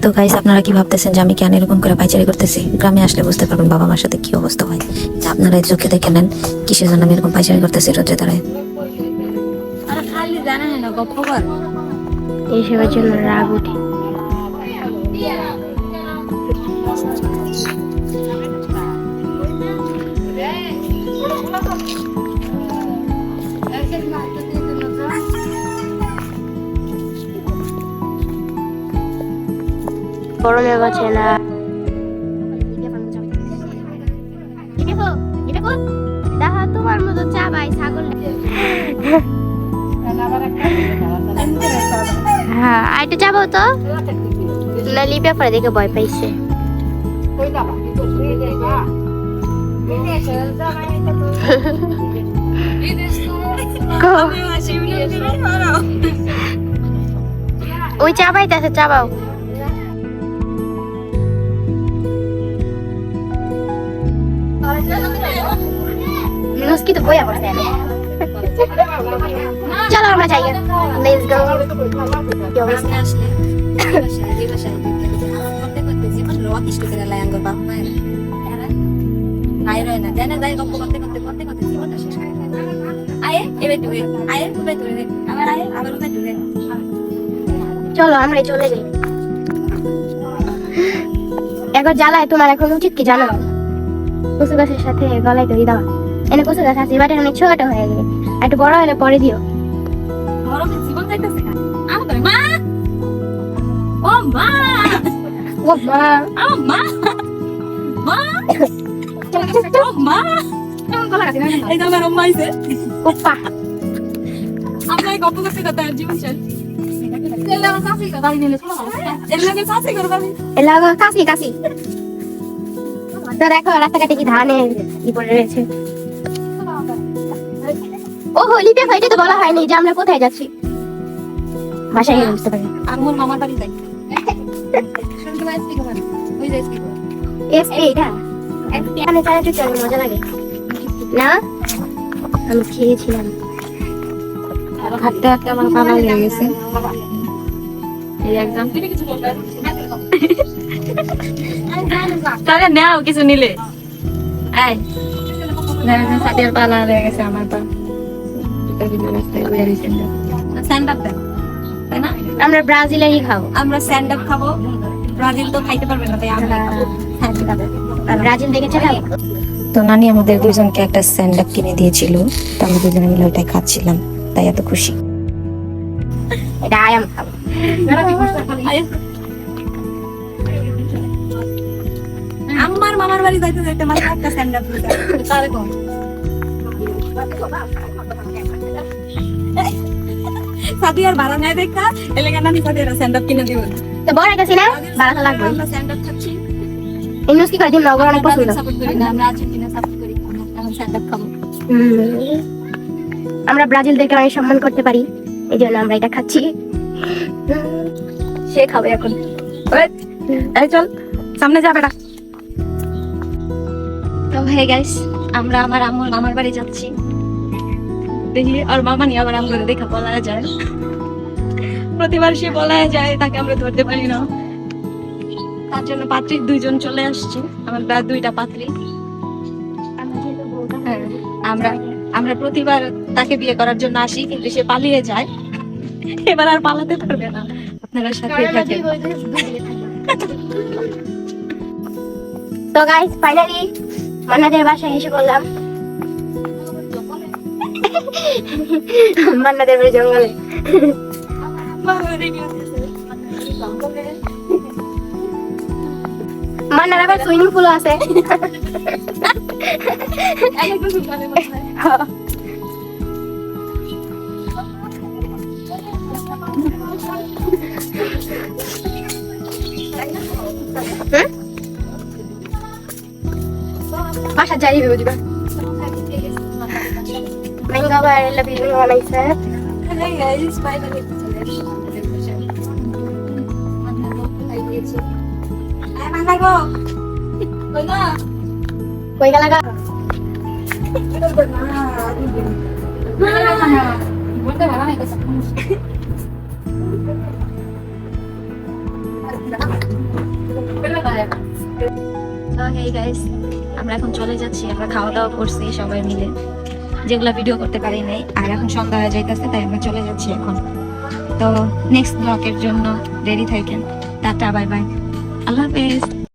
তো গাইস, আপনারা কি ভাবতেছেন যে আমি কেন এরকম করে পাইচারি করতেছি? গ্রামে আসলে বুঝতে পারবেন বাবা মার সাথে কি অবস্থা হয়। যে আপনারা এই চোখে দেখে নেন কিসের জন্য আমি এরকম পাইচারি করতেছি রোদ্রে দাঁড়ায়। খালি জানা না গপ্প কর এইসবের জন্য রাগ উঠে। গরমে বাঁচে না। তোমার মতো চাবাই ছাগল। হ্যাঁ, আইটা যাবো তো না, লিপে পরে দেখে ভয় পাইছে। ওই চাবাইতেছে, চাবাও। নুসকি তো বইয়া পড়ছে। চলো আমরা যাই, লেটস গো। কি অবস্থা? চলো আমরা চলে যাই। একবার জ্বালায় তোমার এখন উচিত কি জানো? কচু গাছের সাথে গলায় দড়ি দেওয়া। এনে কচু গাছ আছে, বাটের অনেক ছোট হয়ে গেছে, একটু বড় হলে পরে দিও। দেখো রাস্তাঘাটে কি ধানের কি পড়ে রয়েছে। ও হোলিতে হয়তো তো বলা হয়নি যে আমরা কোথায় যাচ্ছি। বাসায় গিয়ে বুঝতে পারি। আমার মামার বাড়ি যাই। এখানে চালাতে চলে মজা লাগে না? আমি খেয়েছিলাম। হাঁটতে হাঁটতে আমার পালা লেগে গেছে। এই একদম তাহলে নাও কিছু নিলে। এই সাথে পালা লেগে গেছে আমার পা। তাই না? আমরা ব্রাজিলেরই খাবো। আমরা স্ট্যান্ড আপ খাবো। ব্রাজিল তো খাইতে পারবে না, তাই আমরা ব্রাজিল দেখেছে খাবো। তো নানি আমাদের দুজনকে একটা স্ট্যান্ড আপ কিনে দিয়েছিল, তো আমরা দুজনে মিলে ওটাই খাচ্ছিলাম, তাই এত খুশি। এটা আয়াম খাবো। আমার মামার বাড়ি যাইতে যাইতে মানে একটা স্ট্যান্ড আপ সাদিয়ার ভাড়া নেয় দেখা এলাকা নানি সাদিয়ার স্ট্যান্ড আপ কিনে দিব। তো বড় গেছি না, ভালো লাগবে। আমরা স্ট্যান্ড আপ খাচ্ছি। ইনুস কি করে দিন নগর অনেক পছন্দ। সাপোর্ট করি না, আমরা আর্জেন্টিনা সাপোর্ট করি। আমরা স্ট্যান্ড আপ খাবো। আমরা ব্রাজিলদেরকে অনেক সম্মান করতে পারি, এই জন্য আমরা এটা খাচ্ছি। সে খাবে এখন। এই চল সামনে যা বেটা। তো হে গাইস, আমরা আমার আম্মুর মামার বাড়ি যাচ্ছি। দেখি আর মামা নিয়ে আবার আমগুলো দেখা বলা যায়। প্রতিবার সে বলা যায়, তাকে আমরা ধরতে পারি না। তার জন্য পাত্রী দুইজন চলে আসছে, আমার দুইটা পাত্রী। হ্যাঁ, আমরা প্রতিবার তাকে বিয়ে করার জন্য আসি, কিন্তু সে পালিয়ে যায়। এবার আর পালাতে পারবে না। আপনারা সাথে থাকেন। তো গাইস, ফাইনালি মান্নাদের বাসায় এসে বললাম। মান্নাদের বাড়ি জঙ্গলে। মান্নার আবার সুইমিং পুল আছে। বাসা যাই বুঝবা। ম্যাঙ্গো আবার ভিডিও বানাইছে। কই গেলা গা? বলতে ভালো নাই। তো হেই গাইস, আমরা এখন চলে যাচ্ছি। আমরা খাওয়া দাওয়া করছি সবাই মিলে, যেগুলা ভিডিও করতে পারি নাই। আর এখন সন্ধ্যা হয়ে যাইতেছে, তাই আমরা চলে যাচ্ছি এখন। তো নেক্সট ব্লগের জন্য রেডি থাকেন। টাটা, বাই বাই, আল্লাহ হাফেজ।